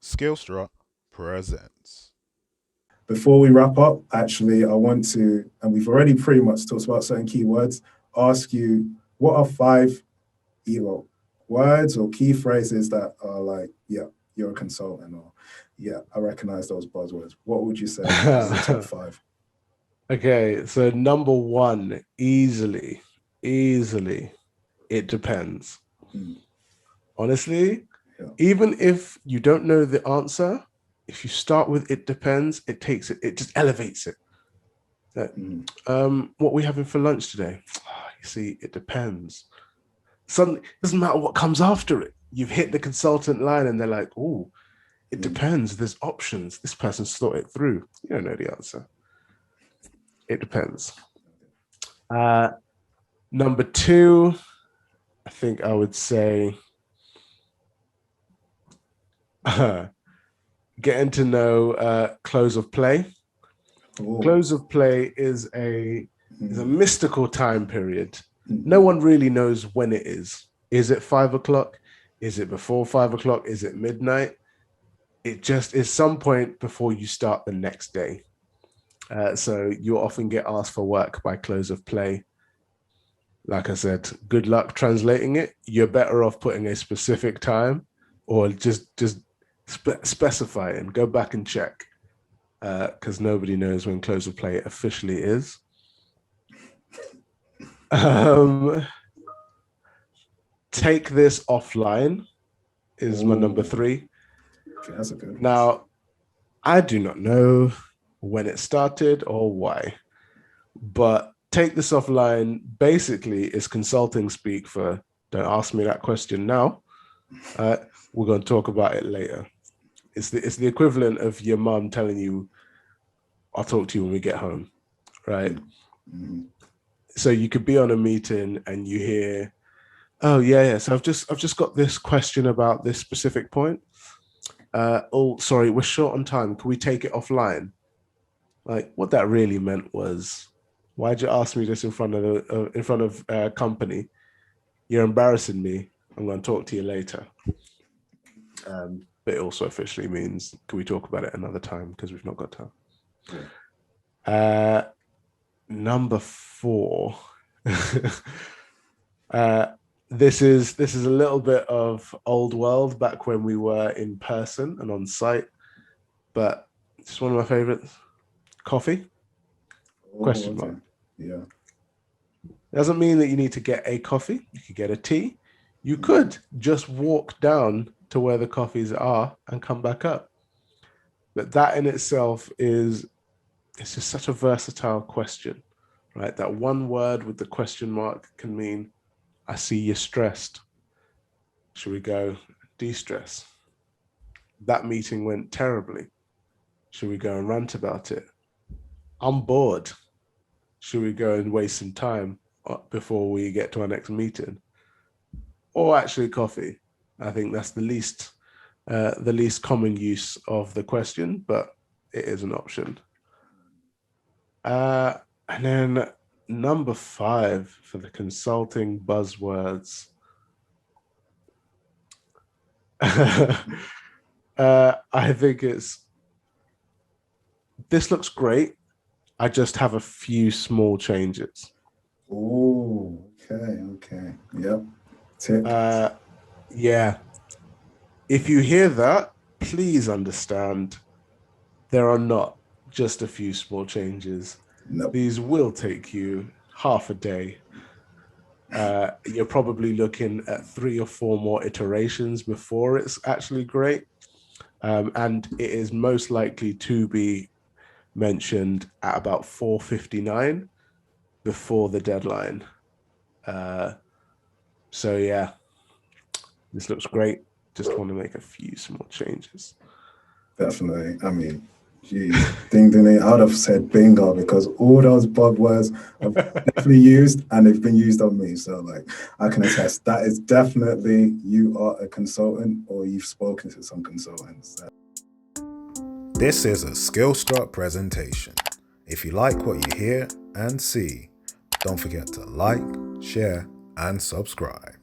SkillStruct Presents. Before we wrap up, actually, I want to, and we've already pretty much talked about certain keywords, ask you what are five either words or key phrases that are like, yeah, you're a consultant, or yeah, I recognize those buzzwords. What would you say is the top five? Okay, so number one, easily, it depends. Mm, Honestly, yeah. even if you don't know the answer, if you start with it depends, it just elevates it. Mm, What are we having for lunch today? You see, it depends. Suddenly, it doesn't matter what comes after it. You've hit the consultant line and they're like, oh, it mm. depends. There's options. This person's thought it through. You don't know the answer. It depends. Number two, I think I would say getting to know close of play. Oh, Close of play is a mystical time period. mm, No one really knows when it is. Is it 5 o'clock? Is it before 5 o'clock? Is it midnight? It just is some point before you start the next day. So you often get asked for work by close of play. Like I said, good luck translating it. You're better off putting a specific time or just specify and go back and check because nobody knows when close of play officially is. Take this offline is my number three. okay, that's a good one. Now, I do not know when it started or why, but take this offline basically is consulting speak for don't ask me that question now. We're going to talk about it later. It's the equivalent of your mom telling you, I'll talk to you when we get home, right? Mm-hmm. So you could be on a meeting and you hear, oh yeah. So I've just got this question about this specific point. Oh, sorry, we're short on time. Can we take it offline? Like what that really meant was, why'd you ask me this in front of a company? You're embarrassing me. I'm going to talk to you later. But it also officially means, can we talk about it another time? Because we've not got time. Yeah. Number four. This is a little bit of old world back when we were in person and on site, but it's one of my favorites. Coffee? Question Okay. mark. Yeah. Doesn't mean that you need to get a coffee. You could get a tea. You could just walk down to where the coffees are and come back up. But that in itself it's just such a versatile question, right? That one word with the question mark can mean, I see you're stressed. Should we go de-stress? That meeting went terribly. Should we go and rant about it? I'm bored. Should we go and waste some time before we get to our next meeting? Or actually coffee. I think that's the least common use of the question, but it is an option. And then number five for the consulting buzzwords. I think this looks great. I just have a few small changes. Oh, okay. Yep. Tick. Yeah. If you hear that, please understand there are not just a few small changes. Nope. These will take you half a day. You're probably looking at 3 or 4 more iterations before it's actually great. And it is most likely to be mentioned at about 4:59 before the deadline. So yeah, this looks great. Just want to make a few small changes. Definitely. I mean, geez, ding ding ding. I would have said bingo because all those buzzwords I've definitely used and they've been used on me. So like I can attest that is definitely you are a consultant or you've spoken to some consultants. This is a SkillStruct presentation. If you like what you hear and see, don't forget to like, share, and subscribe.